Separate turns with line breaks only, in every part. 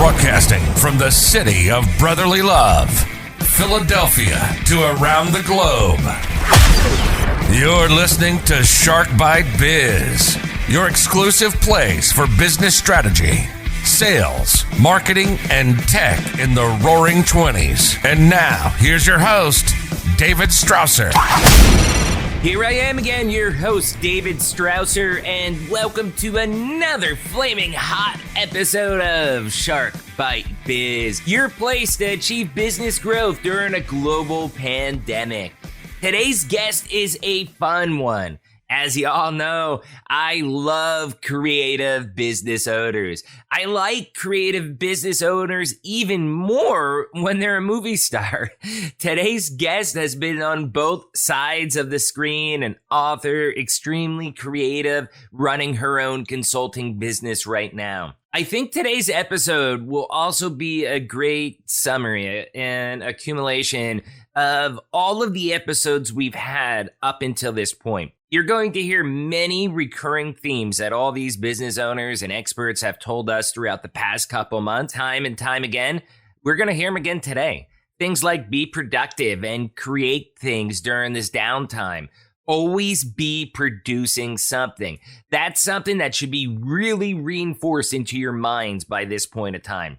Broadcasting from the city of brotherly love, Philadelphia to around the globe. You're listening to Shark Bite Biz, your exclusive place for business strategy, sales, marketing, and tech in the roaring 20s. And now, here's your host, David Strausser.
Here I am again, your host, David Strausser, and welcome to another flaming hot episode of Shark Bite Biz, your place to achieve business growth during a global pandemic. Today's guest is a fun one. As you all know, I love creative business owners. I like creative business owners even more when they're a movie star. Today's guest has been on both sides of the screen, an author, extremely creative, running her own consulting business right now. I think today's episode will also be a great summary and accumulation of all of the episodes we've had up until this point. You're going to hear many recurring themes that all these business owners and experts have told us throughout the past couple months, time and time again. We're going to hear them again today. Things like be productive and create things during this downtime. Always be producing something. That's something that should be really reinforced into your minds by this point of time.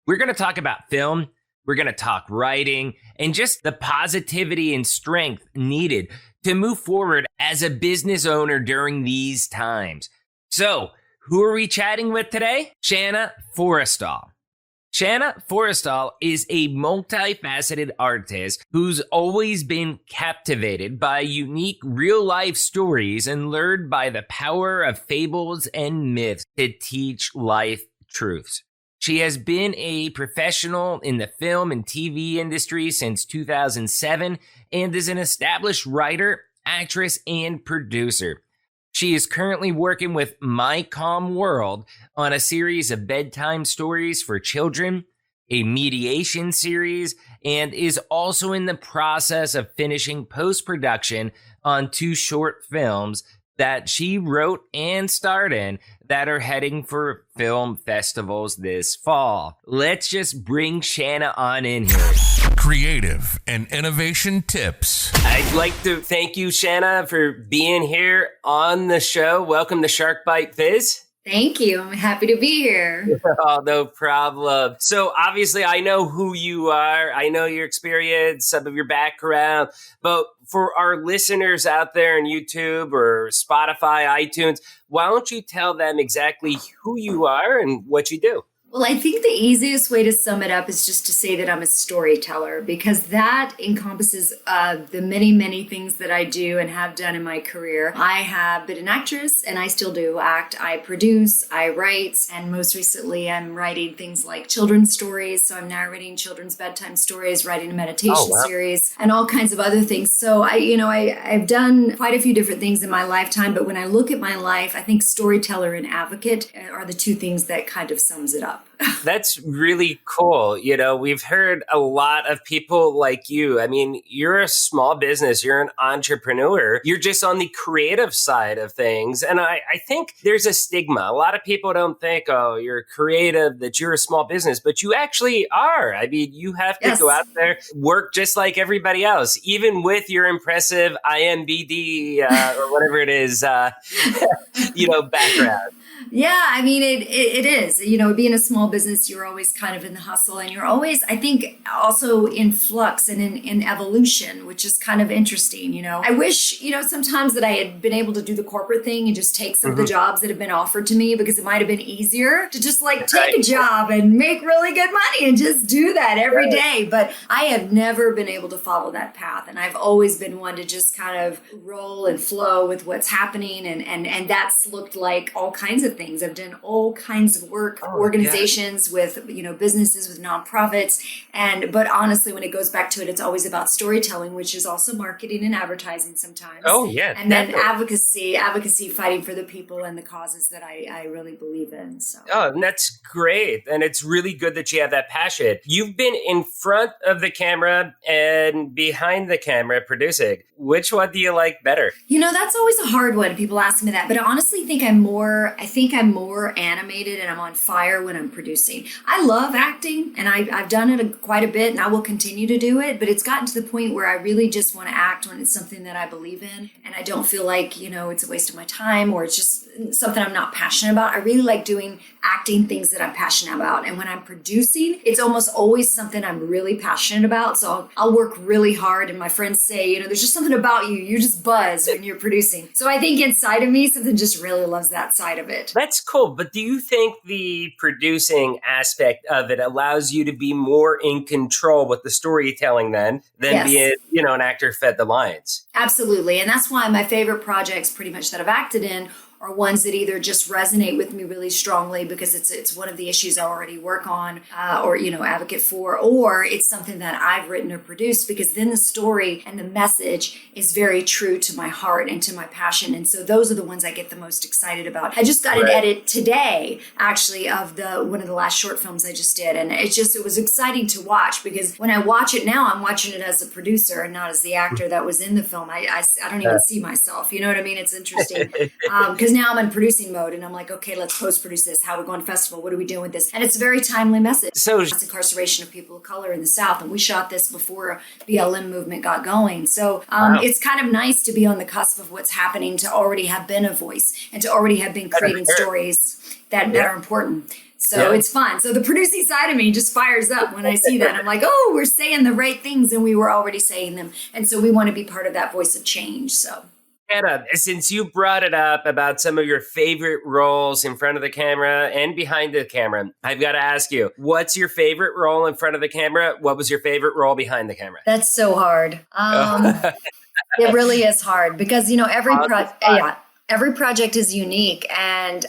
We're going to talk about film. We're going to talk writing and just the positivity and strength needed to move forward as a business owner during these times. So, who are we chatting with today? Shanna Forrestall. Shanna Forrestall is a multifaceted artist who's always been captivated by unique real-life stories and lured by the power of fables and myths to teach life truths. She has been a professional in the film and TV industry since 2007 and is an established writer, actress, and producer. She is currently working with My Calm World on a series of bedtime stories for children, a mediation series, and is also in the process of finishing post-production on 2 short films that she wrote and starred in that are heading for film festivals this fall. Let's just bring Shanna on in here.
Creative and innovation tips.
I'd like to thank you, Shanna, for being here on the show. Welcome to Shark Bite Biz.
Thank you. I'm happy to be here.
Oh, no problem. So obviously I know who you are. I know your experience, some of your background, but for our listeners out there on YouTube or Spotify, iTunes, why don't you tell them exactly who you are and what you do?
Well, I think the easiest way to sum it up is just to say that I'm a storyteller, because that encompasses the many, many things that I do and have done in my career. I have been an actress, and I still do act. I produce, I write, and most recently I'm writing things like children's stories. So I'm narrating children's bedtime stories, writing a meditation series, and all kinds of other things. So I've done quite a few different things in my lifetime, but when I look at my life, I think storyteller and advocate are the 2 things that kind of sums it up.
That's really cool. You know, we've heard a lot of people like you. I mean, you're a small business, you're an entrepreneur, you're just on the creative side of things. And I think there's a stigma. A lot of people don't think, oh, you're creative, that you're a small business, but you actually are. I mean, you have to go out there, work just like everybody else, even with your impressive IMBD or whatever it is, background.
Yeah, I mean, it is. Being a small business, you're always kind of in the hustle, and you're always, I think, also in flux and in evolution, which is kind of interesting. I wish, sometimes that I had been able to do the corporate thing and just take some of the jobs that have been offered to me, because it might have been easier to just take a job and make really good money and just do that every day. But I have never been able to follow that path. And I've always been one to just kind of roll and flow with what's happening. And that's looked like all kinds of things. I've done all kinds of work, organizations with, businesses, with nonprofits. But honestly, when it goes back to it, it's always about storytelling, which is also marketing and advertising sometimes.
Oh, yeah.
And then advocacy, fighting for the people and the causes that I really believe in. So.
Oh, and that's great. And it's really good that you have that passion. You've been in front of the camera and behind the camera producing. Which one do you like better?
That's always a hard one. People ask me that. But I honestly think think I'm more animated and I'm on fire when I'm producing. I love acting, and I've done it quite a bit, and I will continue to do it, but it's gotten to the point where I really just want to act when it's something that I believe in, and I don't feel like, it's a waste of my time, or it's just something I'm not passionate about. I really like doing acting things that I'm passionate about. And when I'm producing, it's almost always something I'm really passionate about. So I'll work really hard. And my friends say, there's just something about you. You just buzz when you're producing. So I think inside of me, something just really loves that side of it.
That's cool. But do you think the producing aspect of it allows you to be more in control with the storytelling than
Yes.
being, an actor fed the lines?
Absolutely. And that's why my favorite projects pretty much that I've acted in are ones that either just resonate with me really strongly because it's one of the issues I already work on or advocate for, or it's something that I've written or produced, because then the story and the message is very true to my heart and to my passion. And so those are the ones I get the most excited about. I just got an edit today, actually, of one of the last short films I just did. And it was exciting to watch, because when I watch it now, I'm watching it as a producer and not as the actor that was in the film. I don't even see myself. You know what I mean? It's interesting. Because now I'm in producing mode and I'm like, okay, let's post-produce this. How are we going to festival? What are we doing with this? And it's a very timely message.
So
it's incarceration of people of color in the South. And we shot this before BLM movement got going. So It's kind of nice to be on the cusp of what's happening, to already have been a voice and to already have been creating stories that are important. So it's fun. So the producing side of me just fires up when I see that. I'm like, oh, we're saying the right things and we were already saying them. And so we want to be part of that voice of change. So
Shanna, since you brought it up about some of your favorite roles in front of the camera and behind the camera, I've got to ask you, what's your favorite role in front of the camera? What was your favorite role behind the camera?
That's so hard. It really is hard because, every project is unique, and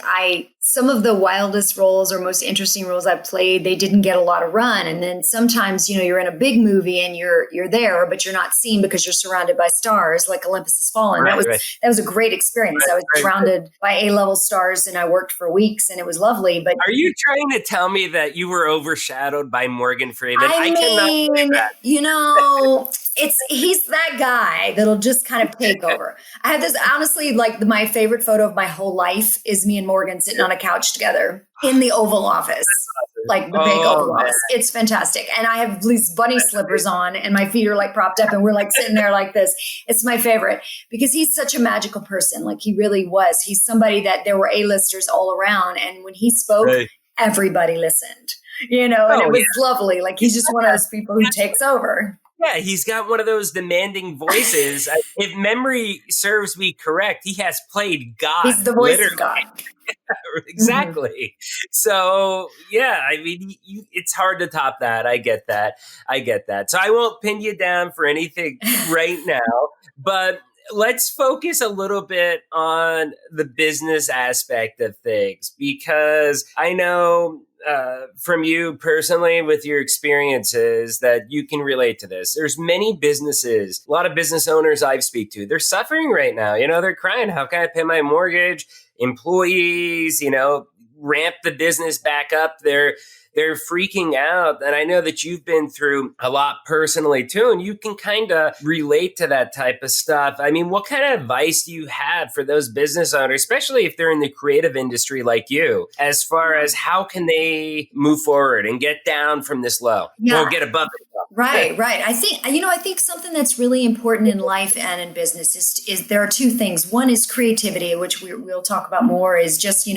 some of the wildest roles or most interesting roles I've played, they didn't get a lot of run. And then sometimes, you're in a big movie and you're there, but you're not seen because you're surrounded by stars, like Olympus Has Fallen. That was a great experience. I was surrounded by A-level stars and I worked for weeks and it was lovely. But
are you trying to tell me that you were overshadowed by Morgan Freeman?
I mean,
cannot believe that.
He's that guy that'll just kind of take over. I have this, honestly, my favorite photo of my whole life is me and Morgan sitting on a couch together in the Oval Office, like the big Oval Office. It's fantastic. And I have these bunny slippers on and my feet are propped up and we're sitting there like this. It's my favorite because he's such a magical person. He really was. He's somebody that there were A-listers all around. And when he spoke, everybody listened, and it was lovely. He's just one of those people who takes over.
Yeah, he's got one of those demanding voices. If memory serves me correct, he has played God.
He's the voice of God.
Exactly.
Mm-hmm.
So, it's hard to top that. I get that. So I won't pin you down for anything right now, but let's focus a little bit on the business aspect of things, because I know from you personally with your experiences that you can relate to this. There's many businesses, a lot of business owners I speak to, they're suffering right now. They're crying, how can I pay my mortgage? Employees, ramp the business back up. They're freaking out. And I know that you've been through a lot personally too, and you can kind of relate to that type of stuff. I mean, what kind of advice do you have for those business owners, especially if they're in the creative industry like you, as far as how can they move forward and get down from this low or get above it?
Right. I think something that's really important in life and in business is there are two things. One is creativity, which we'll talk about more, is just,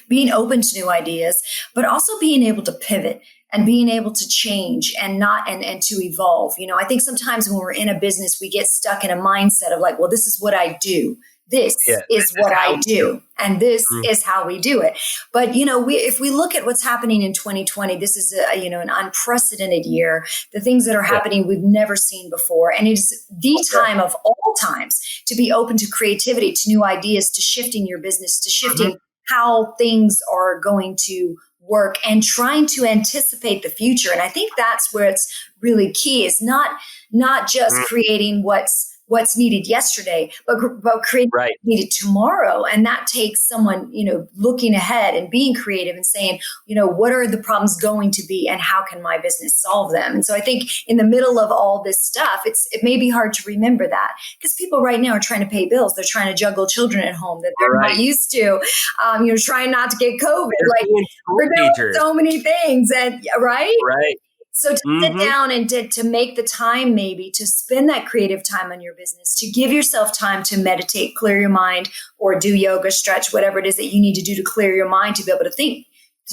being open to new ideas, but also being able to pivot and being able to change and to evolve. I think sometimes when we're in a business, we get stuck in a mindset of well, this is what I do. This is what I do. And this is how we do it. But, if we look at what's happening in 2020, this is an unprecedented year. The things that are happening we've never seen before. And it is the time of all times to be open to creativity, to new ideas, to shifting your business, to shifting how things are going to work and trying to anticipate the future. And I think that's where it's really key, is not just creating what's what's needed yesterday, but create
Right.
what's needed tomorrow. And that takes someone, looking ahead and being creative and saying, what are the problems going to be and how can my business solve them? And so I think in the middle of all this stuff, it may be hard to remember that because people right now are trying to pay bills. They're trying to juggle children at home that they're not used to, trying not to get COVID. We're doing so many things and right. So to sit down and to make the time maybe to spend that creative time on your business, to give yourself time to meditate, clear your mind, or do yoga, stretch, whatever it is that you need to do to clear your mind to be able to think.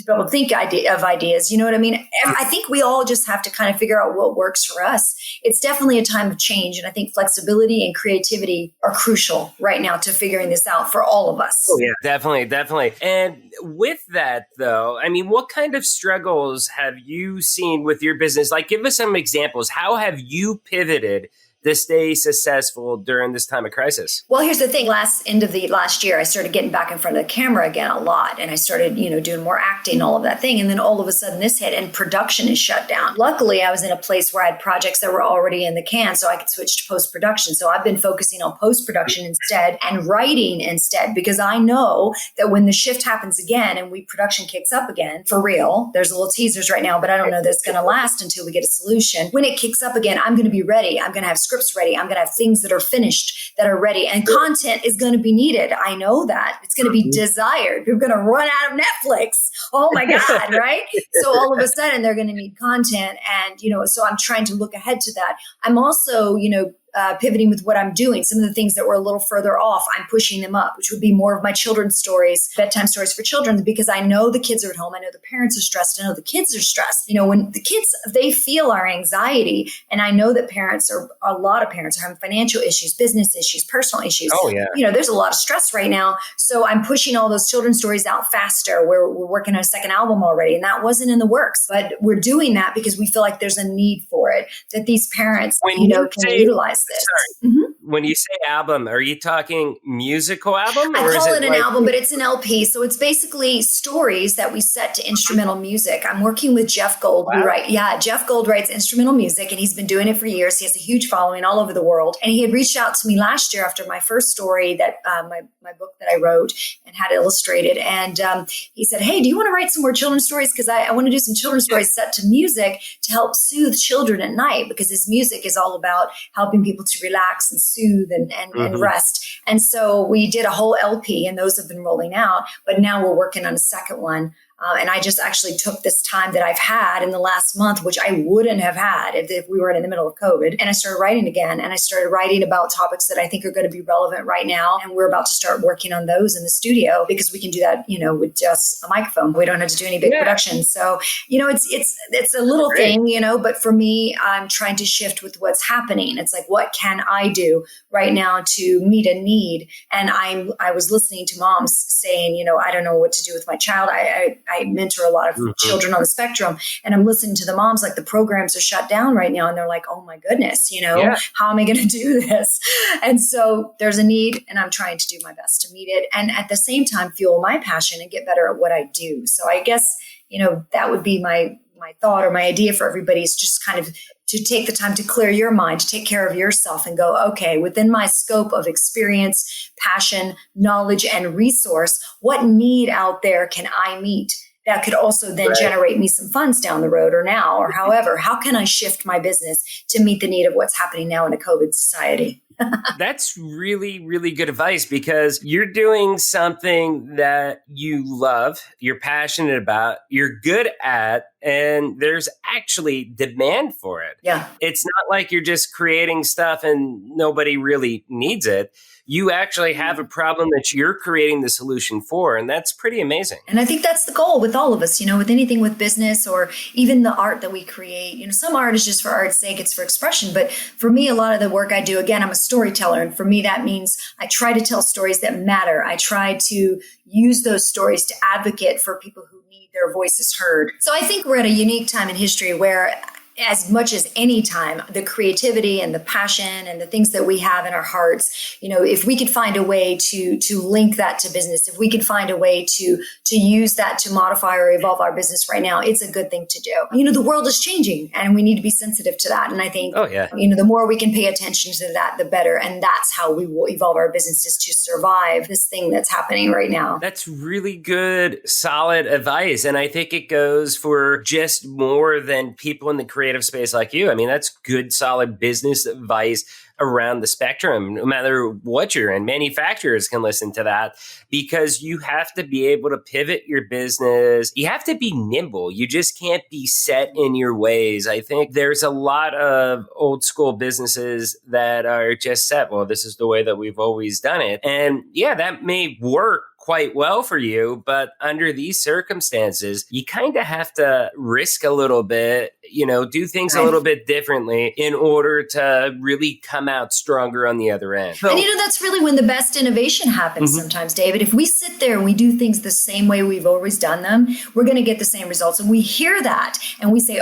Of ideas. You know what I mean? I think we all just have to kind of figure out what works for us. It's definitely a time of change. And I think flexibility and creativity are crucial right now to figuring this out for all of us.
Oh, yeah, definitely. And with that, though, I mean, what kind of struggles have you seen with your business? Like, give us some examples. How have you pivoted to stay successful during this time of crisis?
Well, here's the thing. End of the last year, I started getting back in front of the camera again a lot. And I started, doing more acting, all of that thing. And then all of a sudden this hit and production is shut down. Luckily, I was in a place where I had projects that were already in the can, so I could switch to post-production. So I've been focusing on post-production instead and writing instead, because I know that when the shift happens again and production kicks up again, for real, there's little teasers right now, but I don't know that it's going to last until we get a solution. When it kicks up again, I'm going to be ready. I'm going to have scripts ready. I'm going to have things that are finished, that are ready, and content is going to be needed. I know that it's going to be desired. We're going to run out of Netflix. Oh my God. Right. So all of a sudden they're going to need content. And, so I'm trying to look ahead to that. I'm also, pivoting with what I'm doing. Some of the things that were a little further off, I'm pushing them up, which would be more of my children's stories, bedtime stories for children, because I know the kids are at home. I know the parents are stressed. I know the kids are stressed. When the kids, they feel our anxiety. And I know that a lot of parents are having financial issues, business issues, personal issues.
Oh, yeah.
There's a lot of stress right now. So I'm pushing all those children's stories out faster. We're working on a second album already, and that wasn't in the works, but we're doing that because we feel like there's a need for it, that these parents, can utilize this.
Sorry. Mm-hmm. When you say album, are you talking musical album?
I call it an album, but it's an LP. So it's basically stories that we set to instrumental music. I'm working with Jeff Gold.
Wow.
Jeff Gold writes instrumental music, and he's been doing it for years. He has a huge following all over the world. And he had reached out to me last year after my first story that my book that I wrote and had illustrated. And he said, hey, do you want to write some more children's stories? Because I want to do some children's stories set to music to help soothe children at night, because his music is all about helping people to relax and soothe and rest. And so we did a whole LP, and those have been rolling out. But now we're working on a second one. And I just actually took this time that I've had in the last month, which I wouldn't have had if we were in the middle of COVID. And I started writing again. And I started writing about topics that I think are going to be relevant right now. And we're about to start working on those in the studio, because we can do that, with just a microphone. We don't have to do any big production. So, it's a little thing, but for me, I'm trying to shift with what's happening. It's like, what can I do right now to meet a need? And I was listening to moms saying, I don't know what to do with my child. I mentor a lot of children on the spectrum, and I'm listening to the moms, like the programs are shut down right now. And they're like, oh my goodness, how am I going to do this? And so there's a need, and I'm trying to do my best to meet it. And at the same time, fuel my passion and get better at what I do. So I guess, that would be my thought or my idea for everybody, is just kind of to take the time to clear your mind, to take care of yourself and go, okay, within my scope of experience, passion, knowledge, and resource, what need out there can I meet that could also then generate me some funds down the road or now or however? How can I shift my business to meet the need of what's happening now in a COVID society?
That's really, really good advice, because you're doing something that you love, you're passionate about, you're good at, and there's actually demand for it.
Yeah.
It's not like you're just creating stuff and nobody really needs it. You actually have a problem that you're creating the solution for, and that's pretty amazing.
And I think that's the goal with all of us, with anything with business or even the art that we create. Some art is just for art's sake, it's for expression. But for me, a lot of the work I do, again, I'm a storyteller. And for me, that means I try to tell stories that matter. I try to use those stories to advocate for people who need their voices heard. So I think we're at a unique time in history where as much as any time, the creativity and the passion and the things that we have in our hearts, if we could find a way to link that to business, if we could find a way to use that to modify or evolve our business right now, it's a good thing to do. The world is changing and we need to be sensitive to that. And I think, the more we can pay attention to that, the better. And that's how we will evolve our businesses to survive this thing that's happening right now.
That's really good, solid advice. And I think it goes for just more than people in the creative space like you. I mean, that's good, solid business advice around the spectrum, no matter what you're in. Manufacturers can listen to that because you have to be able to pivot your business. You have to be nimble. You just can't be set in your ways. I think there's a lot of old school businesses that are just set. Well, this is the way that we've always done it. And that may work quite well for you, but under these circumstances, you kind of have to risk a little bit, do things a little bit differently in order to really come out stronger on the other end.
And that's really when the best innovation happens sometimes, David. If we sit there and we do things the same way we've always done them, we're going to get the same results. And we hear that and we say,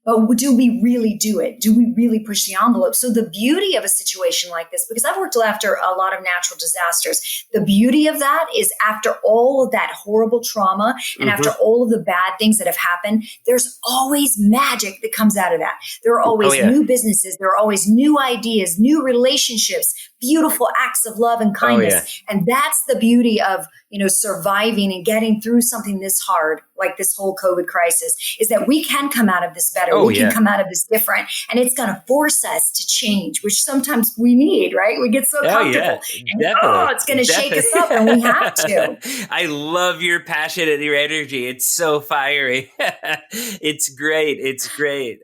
but do we really do it? Do we really push the envelope? So the beauty of a situation like this, because I've worked after a lot of natural disasters, the beauty of that is after all of that horrible trauma and after all of the bad things that have happened, there's always magic that comes out of that. There are always new businesses. There are always new ideas, new relationships, beautiful acts of love and kindness. And that's the beauty of, surviving and getting through something this hard, like this whole COVID crisis, is that we can come out of this better. We can come out of this different. And it's going to force us to change, which sometimes we need, right? We get so comfortable. It's going to shake us up and we have to.
I love your passion and your energy. It's so fiery. It's great. It's great.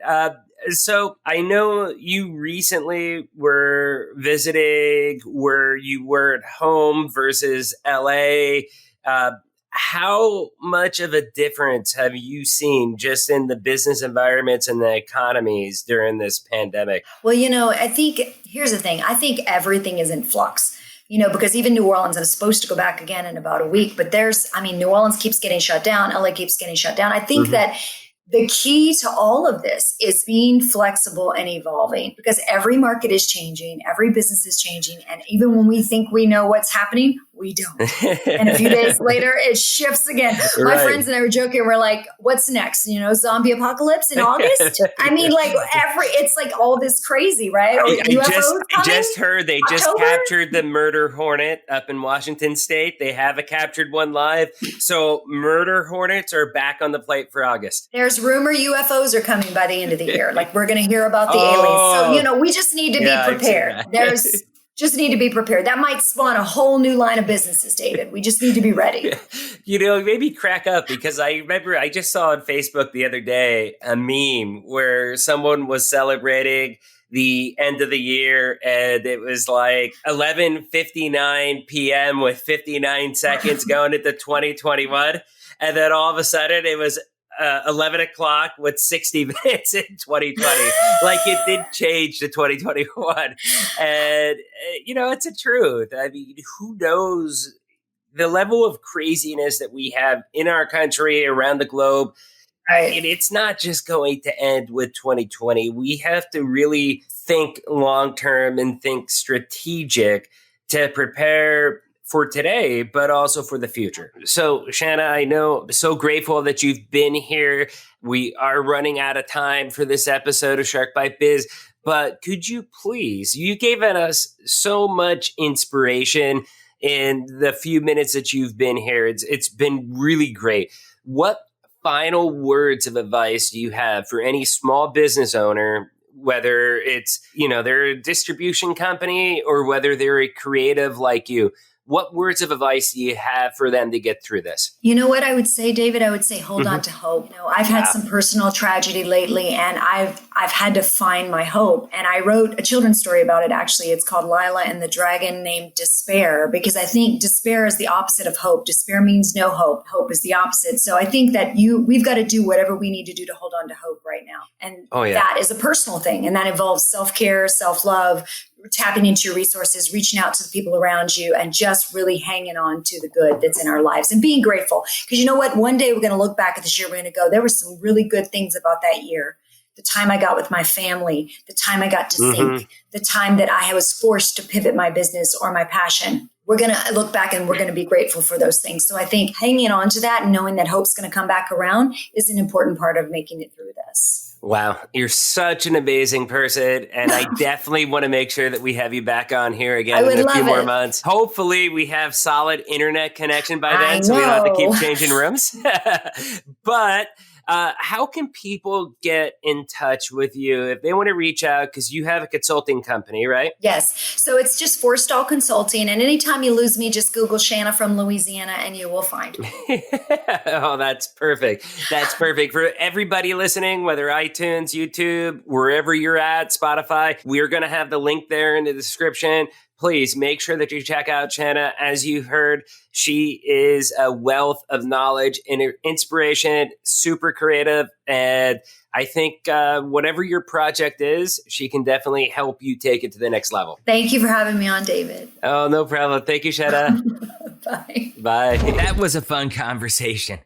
So I know you recently were visiting where you were at home versus LA. How much of a difference have you seen just in the business environments and the economies during this pandemic?
Well, I think here's the thing. I think everything is in flux. Because even New Orleans is supposed to go back again in about a week, but New Orleans keeps getting shut down. LA keeps getting shut down. I think that the key to all of this is being flexible and evolving, because every market is changing, every business is changing. And even when we think we know what's happening, we don't. And a few days later, it shifts again. My friends and I were joking. We're like, what's next? Zombie apocalypse in August? It's like all this crazy, right? Or
I just heard they just captured the murder hornet up in Washington State. They have a captured one live. So murder hornets are back on the plate for August.
There's rumor UFOs are coming by the end of the year. Like we're going to hear about the aliens. So, we just need to be prepared. Just need to be prepared. That might spawn a whole new line of businesses, David. We just need to be ready.
Maybe crack up, because I remember I just saw on Facebook the other day a meme where someone was celebrating the end of the year, and it was like 11:59 p.m. with 59 seconds going into 2021. And then all of a sudden it was 11 o'clock with 60 minutes in 2020. Like it did change to 2021. And, it's a truth. I mean, who knows the level of craziness that we have in our country, around the globe. And it's not just going to end with 2020. We have to really think long-term and think strategic to prepare for today, but also for the future. So, Shanna, I know I'm so grateful that you've been here. We are running out of time for this episode of Shark Bite Biz, but could you please, you've given us so much inspiration in the few minutes that you've been here. It's been really great. What final words of advice do you have for any small business owner, whether it's, they're a distribution company or whether they're a creative like you? What words of advice do you have for them to get through this?
You know what I would say, David? I would say hold on to hope. I've had some personal tragedy lately, and I've had to find my hope. And I wrote a children's story about it, actually. It's called Lila and the Dragon Named Despair, because I think despair is the opposite of hope. Despair means no hope. Hope is the opposite. So I think that we've got to do whatever we need to do to hold on to hope right now. And that is a personal thing. And that involves self-care, self-love, tapping into your resources, reaching out to the people around you, and just really hanging on to the good that's in our lives and being grateful. Because you know what? One day we're going to look back at this year, we're going to go, there were some really good things about that year. the time I got with my family, the time I got to think, the time that I was forced to pivot my business or my passion. We're going to look back and we're going to be grateful for those things. So I think hanging on to that and knowing that hope's going to come back around is an important part of making it through this.
Wow, you're such an amazing person, and I definitely want to make sure that we have you back on here again in a few more months. Hopefully, we have solid internet connection by then, so we don't have to keep changing rooms. But how can people get in touch with you if they want to reach out? Because you have a consulting company, right?
Yes. So it's just Forrestall Consulting. And anytime you lose me, just Google Shanna from Louisiana and you will find me.
Oh, that's perfect. That's perfect. For everybody listening, whether iTunes, YouTube, wherever you're at, Spotify, we're going to have the link there in the description. Please make sure that you check out Shanna. As you heard, she is a wealth of knowledge and inspiration, super creative. And I think whatever your project is, she can definitely help you take it to the next level.
Thank you for having me on, David.
Oh, no problem. Thank you, Shanna.
Bye.
Bye. That was a fun conversation.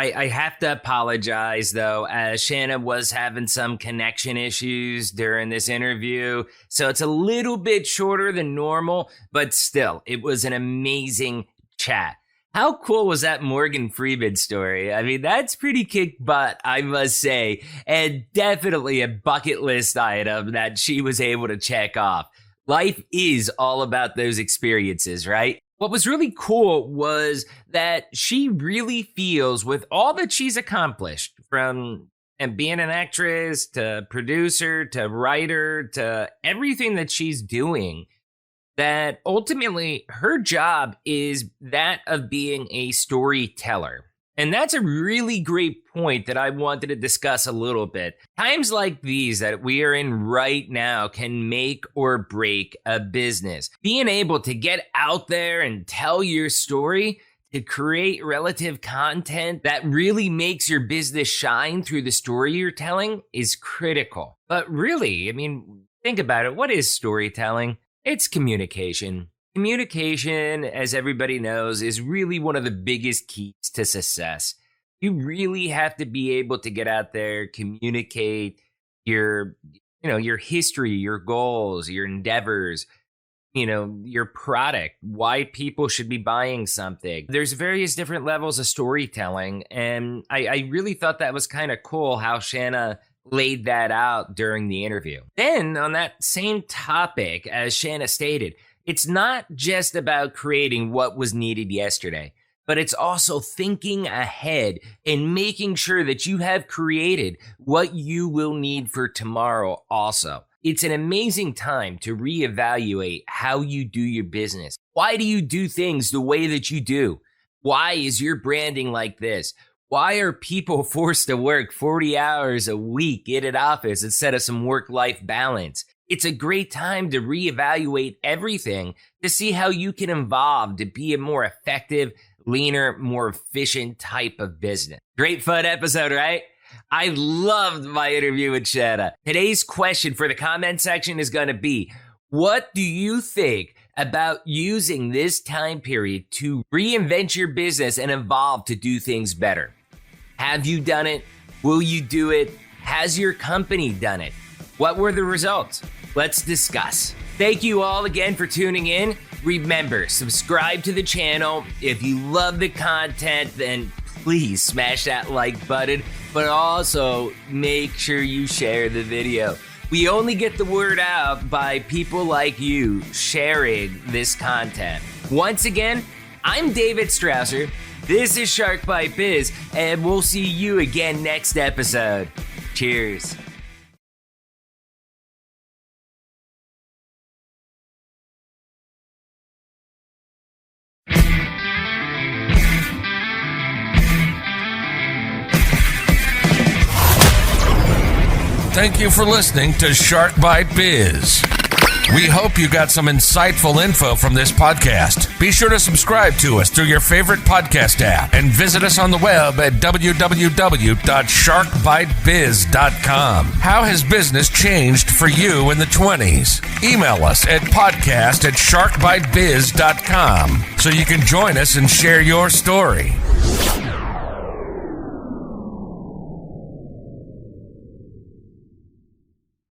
I have to apologize, though, as Shanna was having some connection issues during this interview. So it's a little bit shorter than normal, but still, it was an amazing chat. How cool was that Morgan Freeman story? I mean, that's pretty kick butt, I must say, and definitely a bucket list item that she was able to check off. Life is all about those experiences, right? What was really cool was that she really feels, with all that she's accomplished, from being an actress to producer to writer to everything that she's doing, that ultimately her job is that of being a storyteller. And that's a really great point that I wanted to discuss a little bit. Times like these that we are in right now can make or break a business. Being able to get out there and tell your story, to create relative content that really makes your business shine through the story you're telling, is critical. But really, I mean, think about it. What is storytelling? It's communication. Communication, as everybody knows, is really one of the biggest keys to success. You really have to be able to get out there, communicate your history, your goals, your endeavors, your product, why people should be buying something. There's various different levels of storytelling, and I really thought that was kind of cool how Shanna laid that out during the interview. Then, on that same topic, as Shanna stated, it's not just about creating what was needed yesterday, but it's also thinking ahead and making sure that you have created what you will need for tomorrow also. It's an amazing time to reevaluate how you do your business. Why do you do things the way that you do? Why is your branding like this? Why are people forced to work 40 hours a week in an office instead of some work-life balance? It's a great time to reevaluate everything to see how you can evolve to be a more effective, leaner, more efficient type of business. Great fun episode, right? I loved my interview with Shanna. Today's question for the comment section is going to be, what do you think about using this time period to reinvent your business and evolve to do things better? Have you done it? Will you do it? Has your company done it? What were the results? Let's discuss. Thank you all again for tuning in. Remember, subscribe to the channel. If you love the content, then please smash that like button, but also make sure you share the video. We only get the word out by people like you sharing this content. Once again, I'm David Strausser. This is Shark Bite Biz, and we'll see you again next episode. Cheers.
Thank you for listening to Shark Bite Biz. We hope you got some insightful info from this podcast. Be sure to subscribe to us through your favorite podcast app and visit us on the web at www.sharkbitebiz.com. How has business changed for you in the 20s? Email us at podcast@sharkbitebiz.com so you can join us and share your story.